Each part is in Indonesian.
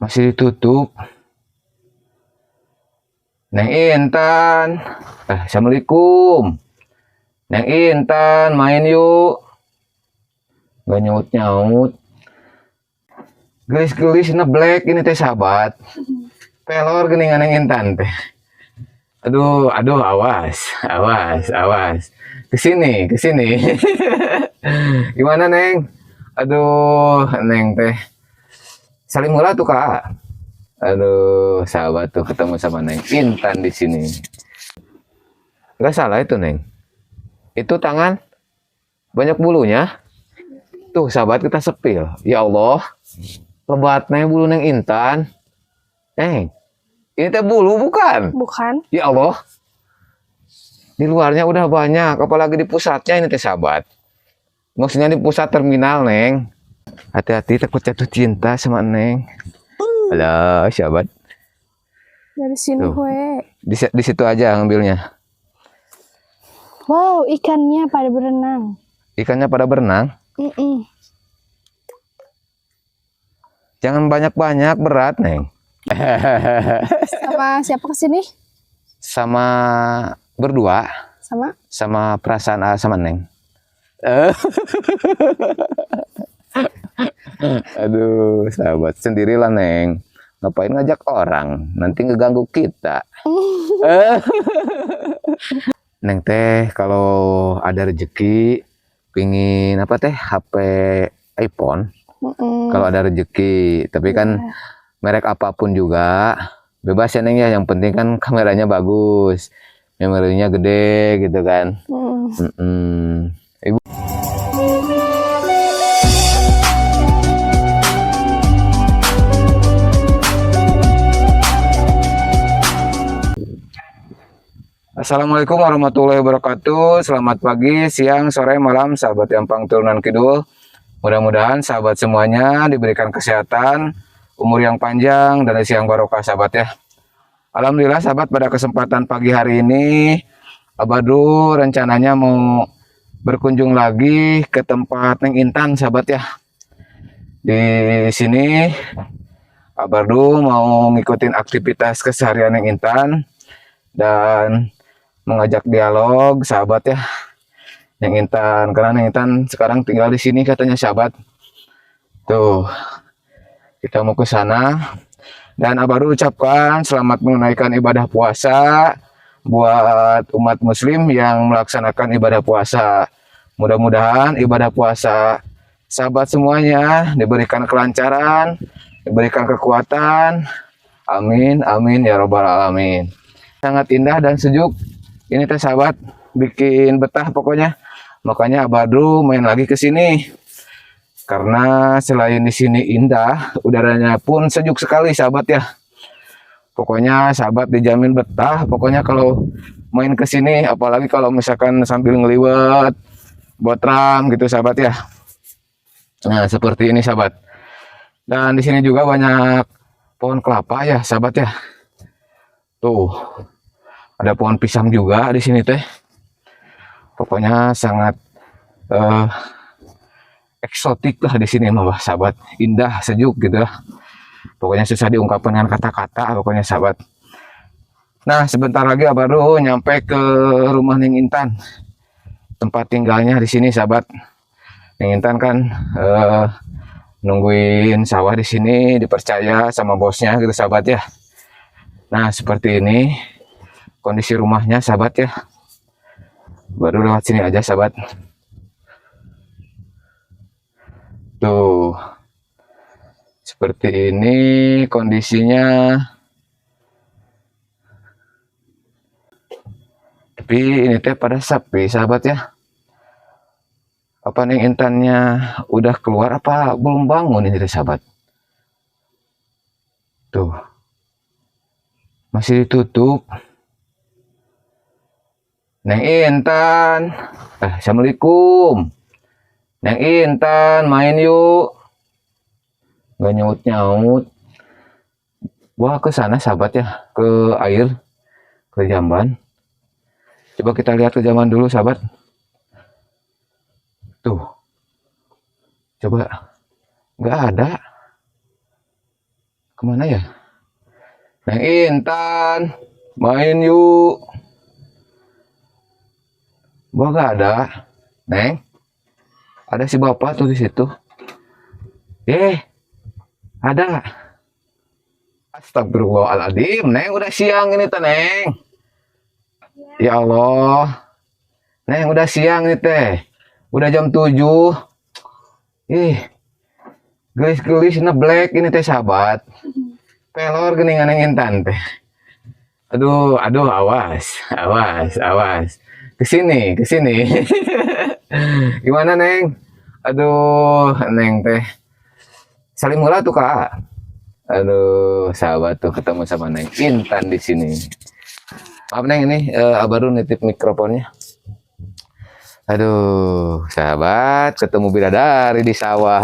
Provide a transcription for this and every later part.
Masih ditutup. Neng Intan. Assalamualaikum. Neng Intan, main yuk. Gak nyaut-nyaut. Gelis-gelis black ini teh sahabat. Pelor gini Neng Intan teh. Aduh, awas. Kesini. Gimana Neng? Aduh, Neng teh. Saling mula tuh Kak. Aduh, sahabat tuh ketemu sama Neng Intan di sini. Gak salah itu Neng. Itu tangan banyak bulunya. Tuh sahabat kita sepil. Ya Allah, lebatnya bulu Neng Intan. Neng, ini teh bulu bukan? Bukan. Ya Allah, di luarnya udah banyak, apalagi di pusatnya ini teh sahabat. Maksudnya di pusat terminal Neng. Hati-hati takut jatuh cinta sama Neng. Halo sahabat. Dari sini Tuh. gue. Di situ aja ngambilnya. Wow, ikannya pada berenang. Ikannya pada berenang. Jangan banyak-banyak, berat Neng. Sama siapa kesini? Sama berdua. Sama perasaan A sama Neng. Aduh, sahabat sendirilah Neng. Ngapain ngajak orang? Nanti ngeganggu kita. Neng teh kalau ada rezeki pingin apa teh HP iPhone. Kalau ada rezeki, tapi kan merek apapun juga bebas ya Neng ya. Yang penting kan kameranya bagus, memorinya gede gitu kan. Ibu. Assalamualaikum warahmatullahi wabarakatuh. Selamat pagi, siang, sore, malam sahabat Yampang Turunan Kidul. Mudah-mudahan sahabat semuanya diberikan kesehatan, umur yang panjang, dan rezeki yang barokah sahabat ya. Alhamdulillah sahabat, pada kesempatan pagi hari ini Abadu rencananya mau berkunjung lagi ke tempat Neng Intan sahabat ya. Di sini Abadu mau ngikutin aktivitas keseharian Neng Intan dan mengajak dialog sahabat ya Neng Intan, karena Neng Intan sekarang tinggal di sini katanya sahabat. Tuh, kita mau ke sana dan Abadu ucapkan selamat menunaikan ibadah puasa buat umat muslim yang melaksanakan ibadah puasa. Mudah-mudahan ibadah puasa sahabat semuanya diberikan kelancaran, diberikan kekuatan. Amin, amin ya robbal alamin. Sangat indah dan sejuk. Ini teh sahabat bikin betah pokoknya. Makanya Abadu main lagi ke sini. Karena selain di sini indah, udaranya pun sejuk sekali sahabat ya. Pokoknya sahabat dijamin betah. Pokoknya kalau main ke sini, apalagi kalau misalkan sambil ngeliwat botram gitu sahabat ya. Nah, seperti ini sahabat. Dan di sini juga banyak pohon kelapa ya sahabat ya. Tuh. Ada pohon pisang juga di sini teh. Pokoknya sangat eksotik lah di sini mah sahabat. Indah, sejuk gitu lah. Pokoknya susah diungkapkan dengan kata-kata pokoknya sahabat. Nah, sebentar lagi Abadu nyampe ke rumah Neng Intan. Tempat tinggalnya di sini sahabat. Neng Intan kan nungguin sawah di sini, dipercaya sama bosnya gitu sahabat ya. Nah, seperti ini kondisi rumahnya sahabat ya. Baru lewat sini aja sahabat. Tuh. Seperti ini kondisinya. Tapi ini teh pada sepi sahabat ya. Apa Neng Intannya udah keluar apa belum bangun ini sahabat? Tuh. Masih ditutup. Neng Intan. Assalamualaikum. Neng Intan, main yuk. Gak nyaut-nyaut. Wah, ke sana sahabat ya, ke air, ke jamban. Coba kita lihat ke jamban dulu sahabat. Tuh. Coba. Gak ada. Kemana ya? Neng Intan, main yuk. Gua gak ada, Neng. Ada si bapak tuh di situ. Ada. Astagfirullahaladzim, Neng udah siang ini teh, Neng. Ya Allah. Neng udah siang nih teh. Udah jam 7. Gelis-gelis black ini teh sahabat. Pelor geningan Neng Intan teh. Aduh, awas. Kesini. Gimana Neng? Aduh, Neng teh. Salim heula tuh Kak. Aduh, sahabat tuh ketemu sama Neng Intan di sini. Maaf Neng ini baru nitip mikrofonnya. Aduh, sahabat ketemu bidadari di sawah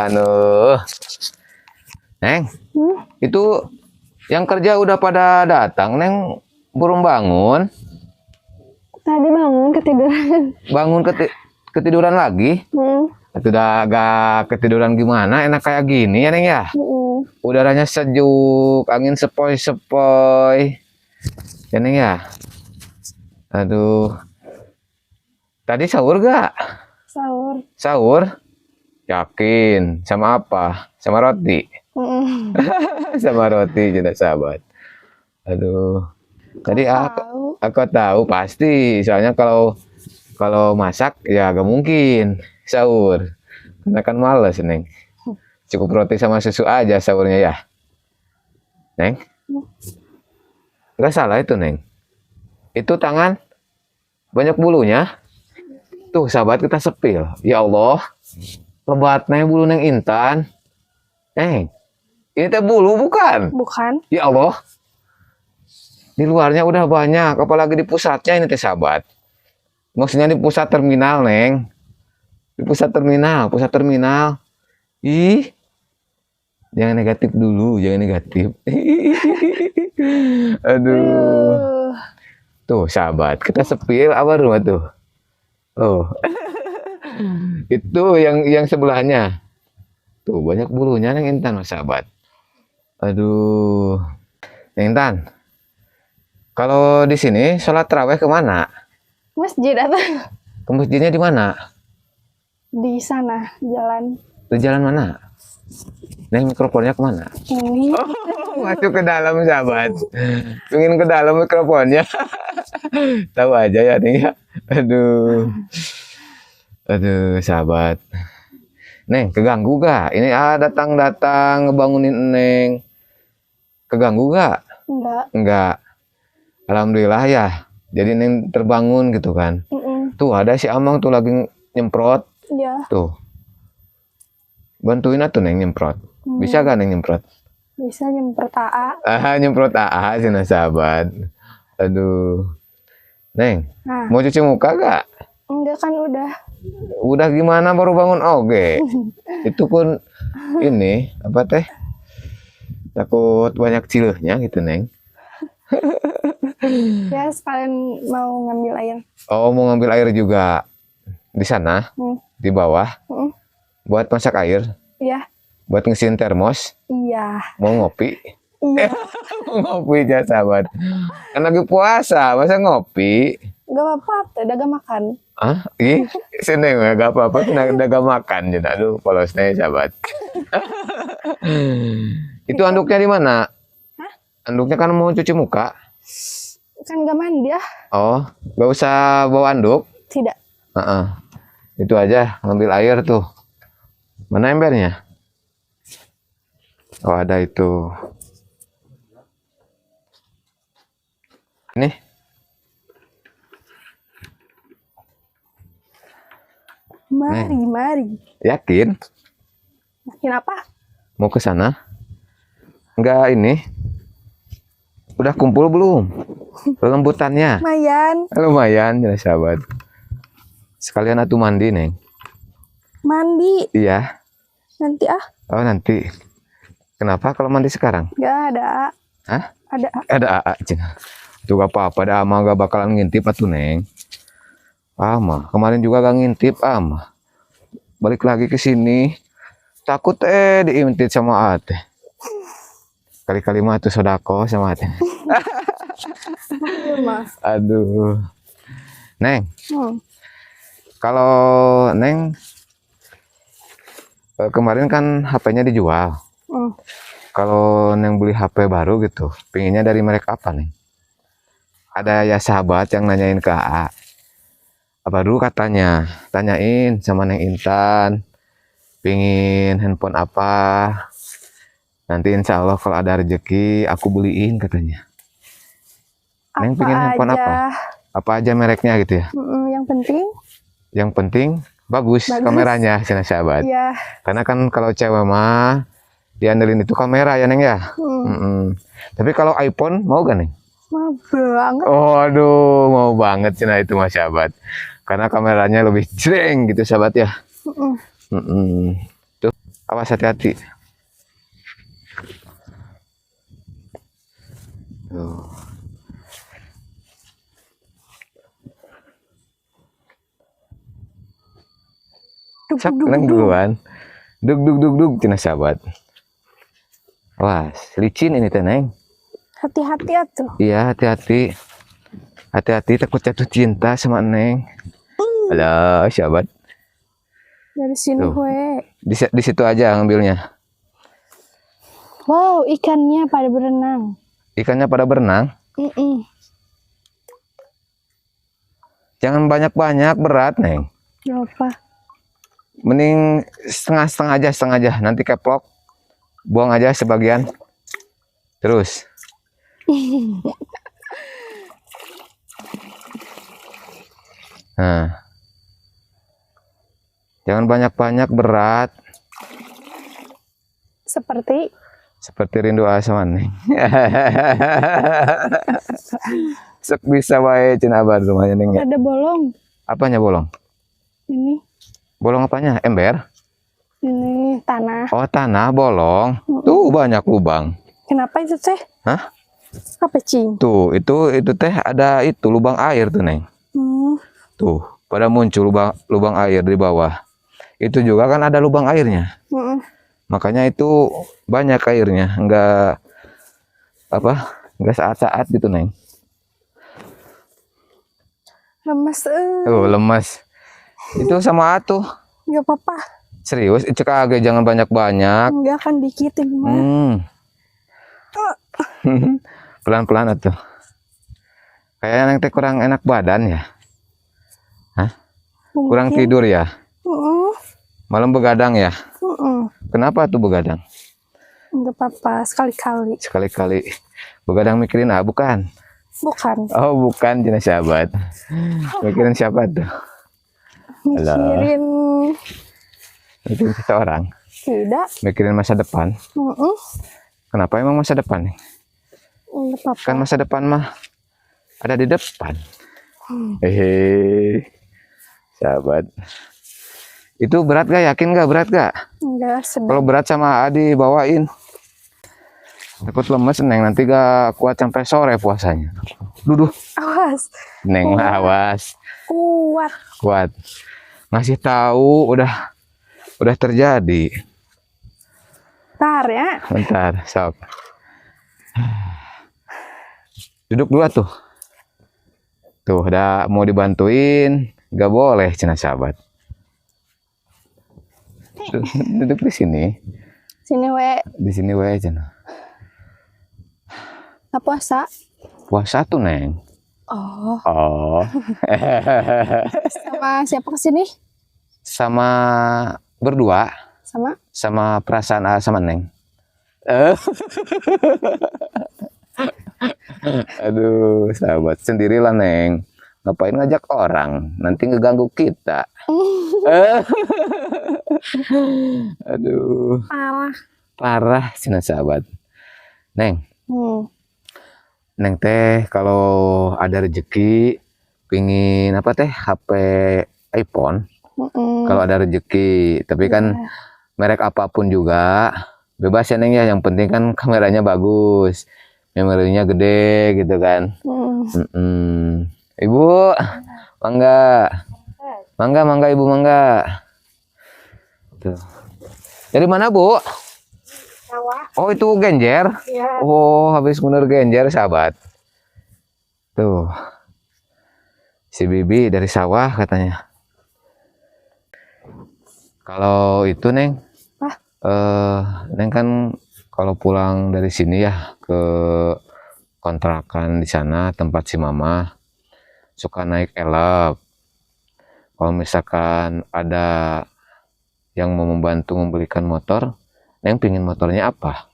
Neng, itu yang kerja udah pada datang, Neng belum bangun. Tadi bangun ketiduran. Bangun ketiduran lagi? Itu udah agak ketiduran gimana? Enak kayak gini ya Neng ya? Udaranya sejuk, angin sepoi-sepoi. Ya Neng ya? Aduh. Tadi sahur gak? Sahur? Yakin? Sama apa? Sama roti? Sama roti juga sahabat. Aduh. Tadi aku tahu pasti. Soalnya kalau masak ya gak mungkin sahur. Karena kan males Neng. Cukup roti sama susu aja sahurnya ya. Neng? Gak salah itu Neng. Itu tangan banyak bulunya. Tuh sahabat kita sepil. Ya Allah. Lebatnya bulu Neng Intan. Neng. Ini teh bulu bukan? Bukan. Ya Allah. Di luarnya udah banyak. Apalagi di pusatnya ini teh sahabat. Maksudnya di pusat terminal Neng. Di pusat terminal. Ih. Jangan negatif dulu. Jangan negatif. Aduh. Tuh sahabat. Kita sepil apa rumah tuh? Oh. Itu yang sebelahnya. Tuh banyak bulunya Neng Intan sahabat. Aduh. Neng Intan. Kalau di sini sholat tarawih kemana? Masjid atau? Ke masjidnya di mana? Di sana jalan. Di jalan mana? Neng mikrofonnya kemana? Ini. Oh, masuk ke dalam sahabat. Pengen ke dalam mikrofonnya. Tahu aja ya Neng ya. Aduh sahabat. Neng keganggu gak? Ini datang ngebangunin Neng. Keganggu gak? Enggak. Alhamdulillah ya. Jadi Neng terbangun gitu kan. Tuh ada si Amang tuh lagi nyemprot. Iya. Tuh. Bantuin atuh Neng nyemprot. Bisa gak Neng nyemprot? Bisa nyemprot AA. Nyemprot AA sih sahabat. Aduh. Neng, mau cuci muka gak? Enggak kan udah. Udah gimana baru bangun oke. Itu pun ini apa teh? Takut banyak cilehnya gitu Neng. Ya sekalian mau ngambil air. Oh mau ngambil air juga di sana di bawah. Buat masak air. Iya. Buat ngisiin termos. Iya. Mau ngopi. Iya. Mau ngopi aja sahabat. Kan lagi puasa masa ngopi. Gak apa-apa, udah gak makan. Sini gak apa-apa, udah gak makan. Aduh, polosnya sahabat. Itu anduknya di mana? Anduknya kan mau cuci muka. Kan gak mandi ya? Oh, gak usah bawa anduk? Tidak. Itu aja, ngambil air tuh. Mana embernya? Oh, ada itu. Ini. Mari. Yakin? Yakin apa? Mau ke sana? Enggak ini. Udah kumpul belum? Lembutannya? Lumayan ya sahabat. Sekalian atuh mandi Neng. Mandi? Iya. Nanti Oh nanti. Kenapa kalau mandi sekarang? Gak ada. Hah? Ada AA cina. Tuh gak apa-apa, ada ama gak bakalan ngintip atuh Neng. Ama, kemarin juga gak ngintip ama. Balik lagi ke sini, takut diintip sama Ate. Kali-kali mah tuh sodako sama hati. Mah. Aduh. Neng, Hmm. kalau Neng kemarin kan HP-nya dijual. Hmm. Kalau Neng beli HP baru gitu, pinginnya dari merek apa nih? Ada ya sahabat yang nanyain ke AA. Apa dulu katanya, tanyain sama Neng Intan, pingin handphone apa. Nanti insya Allah kalau ada rezeki aku beliin katanya. Neng Apa pingin handphone aja. apa? Apa aja mereknya gitu ya? Yang penting. Yang penting bagus kameranya, cina sahabat. Iya. Karena kan kalau cewek mah diandelin itu kamera ya Neng ya. Tapi kalau iPhone mau gak Neng? Mau banget. Oh aduh mau banget cina itu mas sahabat. Karena kameranya lebih jreng gitu sahabat ya. Tuh awas hati-hati. Tuh. Sak, Neng duluan. Dug cina sahabat. Wah, licin ini teh Neng. Hati-hati atuh. Iya, hati-hati. Hati-hati takut jatuh cinta sama Neng. Halo, sahabat. Dari sini Tuh. we. Di situ aja ngambilnya. Wow, ikannya pada berenang. Ikannya pada berenang. Jangan banyak-banyak, berat Neng. Apa? Mending setengah aja. Nanti keplok. Buang aja sebagian. Terus. Nah. Jangan banyak-banyak, berat. Seperti Rindu Asman nih. Sok bisa wae cina abad rumahnya Neng ya. ada bolong. Apanya bolong? Ini. Bolong apanya? Ember? Ini tanah. Oh, tanah bolong. Tuh banyak lubang. Kenapa itu teh? Hah? Apa cing? Tuh, itu teh ada itu lubang air tuh, Neng. Tuh, pada muncul lubang air di bawah. Itu juga kan ada lubang airnya. Makanya itu banyak airnya, enggak saat-saat gitu, Neng. Lemes. Tuh, lemas. Itu sama atuh. Gak apa-apa. Serius, cek agak jangan banyak-banyak. Enggak kan dikit gimana? Pelan-pelan atuh. Kayaknya Neng teh kurang enak badan ya. Hah? Kurang tidur ya? Malam begadang ya? Kenapa tuh begadang? Enggak apa-apa, sekali-kali. Sekali-kali. Begadang mikirin bukan? Bukan. Oh, bukan jenis sahabat. Mikirin siapa tuh? Mikirin seseorang. Tidak. Mikirin masa depan. Kenapa emang masa depan nih? Enggak apa-apa. Kan masa depan mah ada di depan. Hehe. Sahabat. Itu berat gak? Yakin gak berat gak? Enggak, sedang. Kalau berat sama Adi bawain. Takut lemes Neng, nanti gak kuat sampai sore puasanya. Duduh. Awas. Neng mah awas. Kuat. Ngasih tahu udah terjadi. Bentar ya. Bentar, sok. Duduk dulu tuh. Tuh, udah mau dibantuin, gak boleh cina sahabat. Duduk di sini. Sini we. Di sini we cina. Nggak puasa? Puasa tuh Neng. Oh. Sama siapa kesini? Sama berdua. Sama perasaan sama Neng. Aduh, sahabat sendirilah Neng. Ngapain ngajak orang? Nanti ngeganggu kita. Aduh. Parah cina sahabat. Neng. Neng teh kalau ada rezeki pingin apa teh HP iPhone. Kalau ada rezeki, tapi kan merek apapun juga bebas ya Neng ya. Yang penting kan kameranya bagus, memorinya gede gitu kan. Ibu, mangga Ibu mangga. Tuh. Dari mana Bu? Sawah. Oh, itu genjer. Ya. Oh, habis ngunur genjer, sahabat. Tuh. Si Bibi dari sawah katanya. Kalau itu, Neng. Wah. Neng kan kalau pulang dari sini ya ke kontrakan di sana tempat si Mama suka naik elep. Kalau misalkan ada yang mau membantu membelikan motor, Neng pingin motornya apa?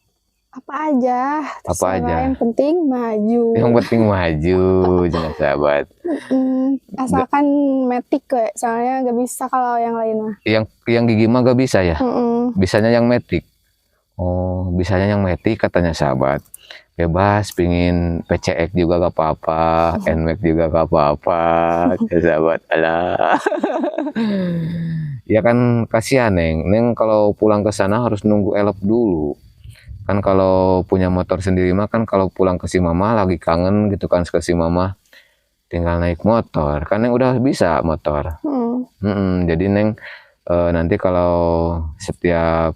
Apa aja. Apa terserah, aja? Yang penting maju. Yang penting maju, jangan sahabat. Asalkan metik kayak, soalnya gak bisa kalau yang lain mah. Yang gigi mah gak bisa ya? Mm-mm. Bisanya yang metik. Oh, bisanya yang metik katanya sahabat. Bebas, pingin PCX juga gak apa-apa, NMAX juga gak apa-apa, ya sahabat. Alah. Ya kan kasihan Neng kalau pulang ke sana harus nunggu elep dulu. Kan kalau punya motor sendiri mah kan kalau pulang ke si Mama lagi kangen gitu kan ke si Mama tinggal naik motor. Kan Neng udah bisa motor. Jadi Neng nanti kalau setiap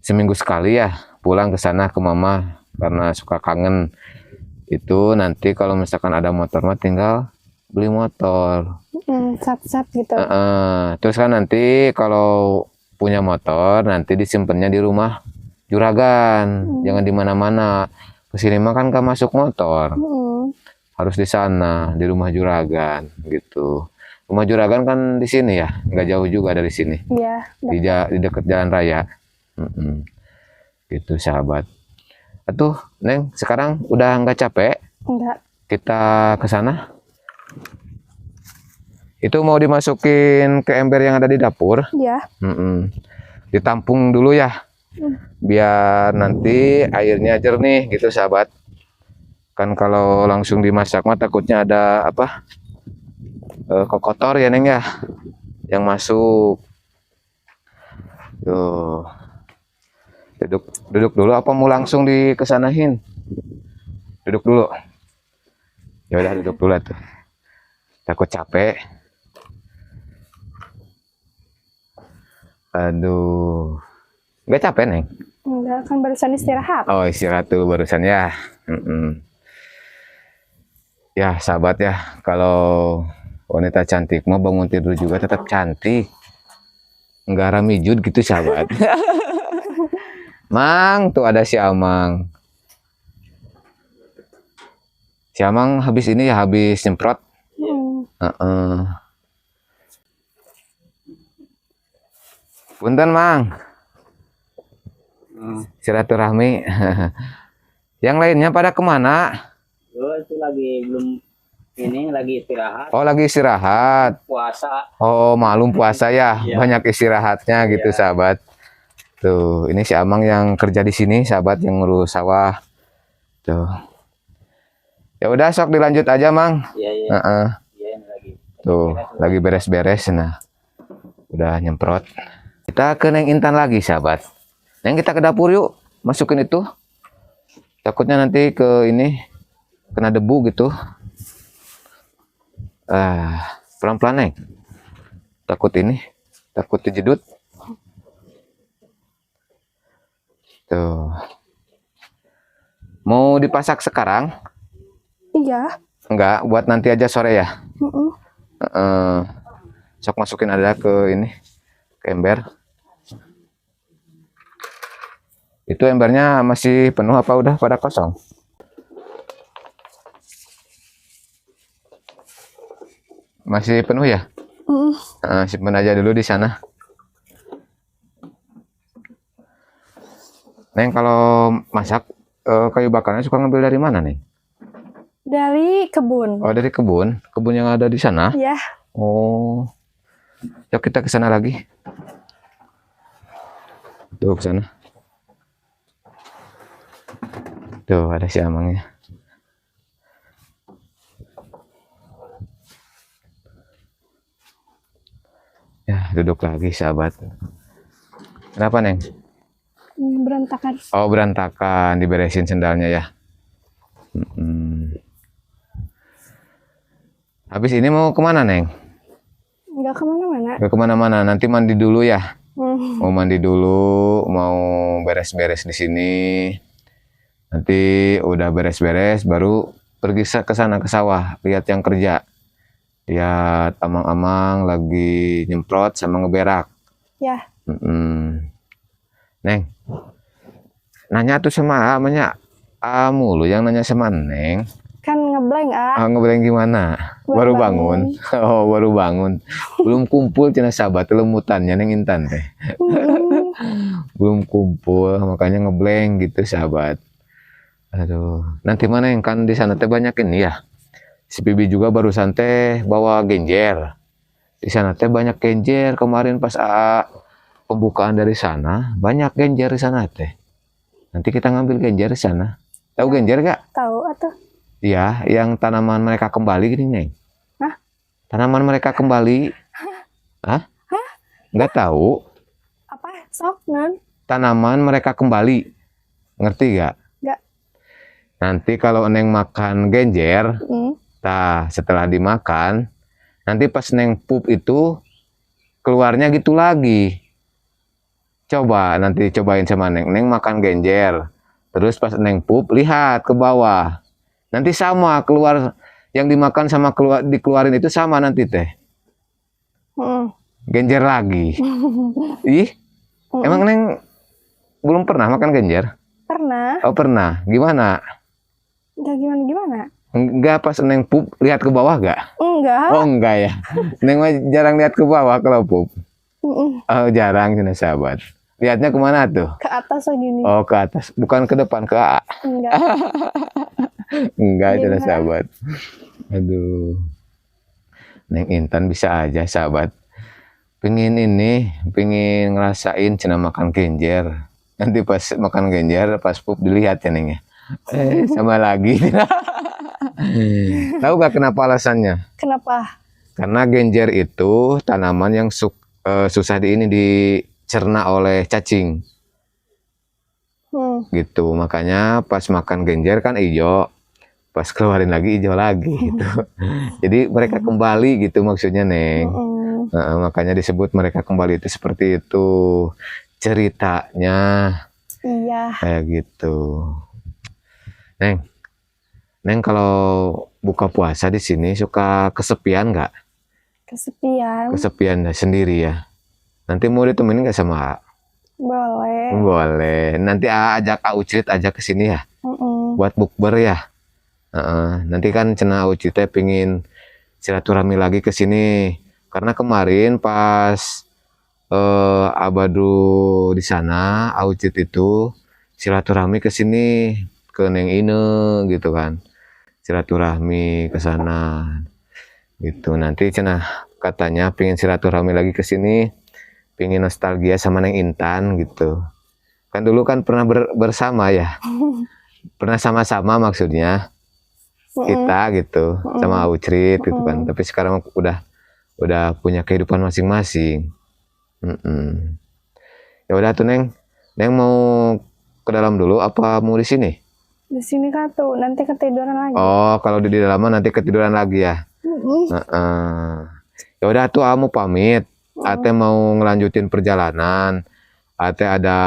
seminggu sekali ya pulang ke sana ke Mama karena suka kangen itu nanti kalau misalkan ada motor mah tinggal beli motor. Sat-sat gitu. Terus kan nanti kalau punya motor nanti disimpannya di rumah juragan, jangan di mana-mana. Kesini mah kan gak masuk motor, harus di sana di rumah juragan gitu. Rumah juragan kan di sini ya, nggak jauh juga dari sini. Iya. Di dekat jalan raya. Gitu sahabat. Atuh Neng sekarang udah nggak capek? Enggak. Kita ke sana. Itu mau dimasukin ke ember yang ada di dapur. Iya. Ditampung dulu ya. Biar nanti airnya jernih gitu sahabat. Kan kalau langsung dimasak mah takutnya ada apa? Kotor ya Neng ya. Yang masuk. Tuh. Duduk dulu apa mau langsung dikesanahin? Duduk dulu. Ya udah duduk dulu tuh. Takut capek. Aduh. Nggak capek, Neng? Enggak, kan barusan istirahat. Oh, istirahat dulu barusan ya. Ya, sahabat ya, kalau wanita cantik mau bangun tidur juga tetap cantik. Nggak ramijut gitu, sahabat. Mang, tuh ada si Amang. Si Amang habis ini ya, habis nyemprot. Punten, Mang. Silaturahmi. Yang lainnya pada kemana? Oh, itu lagi belum ini lagi istirahat. Oh, lagi istirahat. Puasa. Oh, malum puasa ya. Iya. Banyak istirahatnya gitu, Iya. sahabat. Tuh, ini si Amang yang kerja di sini, sahabat, yang ngurus sawah. Tuh. Ya udah, sok dilanjut aja, Mang. Iya, iya. Iya, ini lagi. Tuh, lagi beres-beres nah. Udah nyemprot. Kita ke Neng Intan lagi, sahabat. Neng, kita ke dapur yuk. Masukin itu. Takutnya nanti ke ini kena debu gitu. Pelan-pelan, Neng. Takut ini, takut dijedut. Tuh. Mau dipasak sekarang? Iya. Enggak, buat nanti aja sore ya. Sok masukin ada ke ini, ke ember. Itu embernya masih penuh apa udah pada kosong? Masih penuh ya? Simpen aja dulu di sana. Neng, kalau masak kayu bakarnya suka ngambil dari mana, Neng? Dari kebun. Oh, dari kebun. Kebun yang ada di sana? Iya. Oh. Yuk kita ke sana lagi. Tuh ke sana. Tuh ada si Amangnya. Ya, duduk lagi, sahabat. Kenapa, Neng? Berantakan. Oh, berantakan, diberesin sendalnya ya. Habis ini mau kemana, Neng? Nggak kemana-mana. Ke kemana-mana, nanti mandi dulu ya. Mau mandi dulu, mau beres-beres di sini. Nanti udah beres-beres baru pergi ke sana ke sawah, lihat yang kerja. Lihat amang-amang lagi nyemprot sama ngeberak. Ya, Neng, nanya tuh sama amanya. Mulu yang nanya sama Neng. kan ngeblank Ngeblank gimana? Baru bangun. Oh, baru bangun. Belum kumpul cina sahabat lemutannya Neng Intan teh. Belum kumpul, makanya ngeblank gitu sahabat. Aduh, nanti mana yang kan di sana teh banyak ini ya. Si Bibi juga barusan teh bawa genjer. Di sana teh banyak genjer kemarin pas pembukaan dari sana, banyak genjer di sana teh. Nanti kita ngambil genjer di sana. Tahu genjer gak? tahu atau Iya, yang tanaman mereka kembali gini, Neng. Hah? Tanaman mereka kembali. Hah? Nggak tahu. apa sok non Tanaman mereka kembali. Ngerti gak? nggak Nanti kalau Neng makan genjer, setelah dimakan, nanti pas Neng pup itu, keluarnya gitu lagi. Coba, nanti cobain sama Neng. Neng makan genjer. Terus pas Neng pup, lihat ke bawah. Nanti sama keluar yang dimakan sama dikeluarin itu sama nanti teh. Genjer lagi. Ih, emang Neng belum pernah makan genjer? pernah Oh pernah. Gimana? nggak gimana Enggak pas Neng pup lihat ke bawah gak? enggak Oh enggak ya. Neng mah jarang lihat ke bawah kalau pup. Oh jarang cina sahabat. Lihatnya kemana tuh? ke atas segini Oh ke atas, bukan ke depan ke A. enggak Enggak cina Gimana? sahabat. Aduh. Neng Intan bisa aja sahabat. Pengen ngerasain cina makan genjer. Nanti pas makan genjer, pas pup dilihat ya Neng ya. Sama lagi. Tahu gak kenapa alasannya? kenapa Karena genjer itu tanaman yang susah dicerna oleh cacing. Gitu. Makanya pas makan genjer kan hijau. Pas keluarin lagi hijau lagi gitu. Jadi mereka kembali gitu maksudnya Neng. Makanya disebut mereka kembali itu seperti itu ceritanya. iya Kayak gitu. Neng kalau buka puasa di sini suka kesepian nggak? kesepian Kesepian sendiri ya. Nanti mau ditemenin nggak sama A? boleh Boleh. Nanti ajak Aucrit aja ke sini ya. Buat bukber ya. Nanti kan Cena Aucrit pingin silaturahmi lagi ke sini. Karena kemarin pas Abadu di sana, Aucrit itu silaturahmi ke sini ke Neng Ine gitu kan. Silaturahmi ke sana. Gitu. Nanti Cena katanya pingin silaturahmi lagi ke sini, pingin nostalgia sama Neng Intan gitu. Kan dulu kan pernah bersama ya. Pernah sama-sama maksudnya. Kita gitu sama Aucrit gitu kan. Tapi sekarang udah punya kehidupan masing-masing. Ya udah tuh Neng. Neng mau ke dalam dulu apa mau di sini? di sini kan tuh nanti ketiduran lagi Oh, kalau di dalam nanti ketiduran lagi ya. Ya udah tuh kamu pamit. Ate mau ngelanjutin perjalanan. Ate ada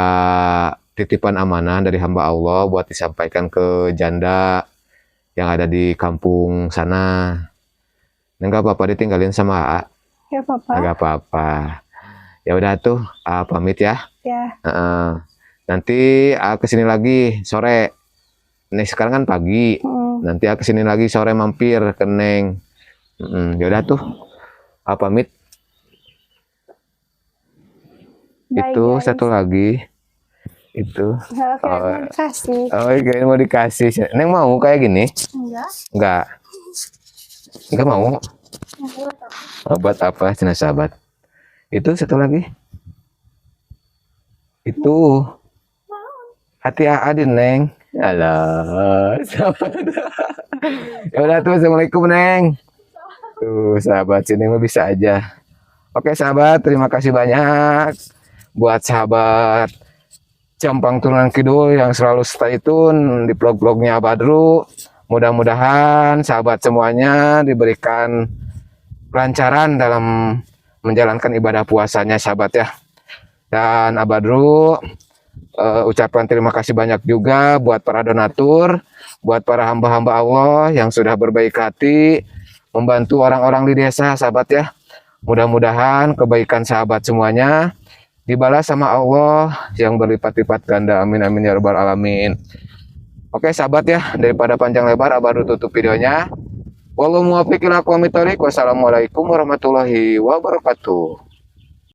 titipan amanah dari hamba Allah buat disampaikan ke janda yang ada di kampung sana. Enggak apa-apa ditinggalin sama A. ya papa Enggak apa-apa. Ya udah tuh, A pamit ya. ya Nanti A kesini lagi sore. Nih sekarang kan pagi. Nanti A kesini lagi sore mampir ke Neng. Ya udah tuh, A pamit. Bye, Itu guys. satu lagi. Itu. Oke, mau dikasih Oh, kayaknya mau dikasih. Neng mau kayak gini? enggak Enggak mau. Buat apa, cina sahabat? Itu satu lagi. Itu. Hati Adin, Neng. Alah, sahabat. Ya udah tuh, assalamualaikum, Neng. Tuh, sahabat sini mah bisa aja. Oke, sahabat, terima kasih banyak buat sahabat Campang Turunan Kidul yang selalu stay tune di vlog-vlognya Badru. Mudah-mudahan sahabat semuanya diberikan kelancaran dalam menjalankan ibadah puasanya, sahabat ya. Dan Abadru ucapkan terima kasih banyak juga buat para donatur, buat para hamba-hamba Allah yang sudah berbaik hati membantu orang-orang di desa, sahabat ya. Mudah-mudahan kebaikan sahabat semuanya dibalas sama Allah yang berlipat-lipat ganda. Amin amin ya rabbal alamin. Oke sahabat ya, daripada panjang lebar Abadru tutup videonya. Wallahu muwaffiq ila aqwamit thoriq. Wassalamualaikum warahmatullahi wabarakatuh.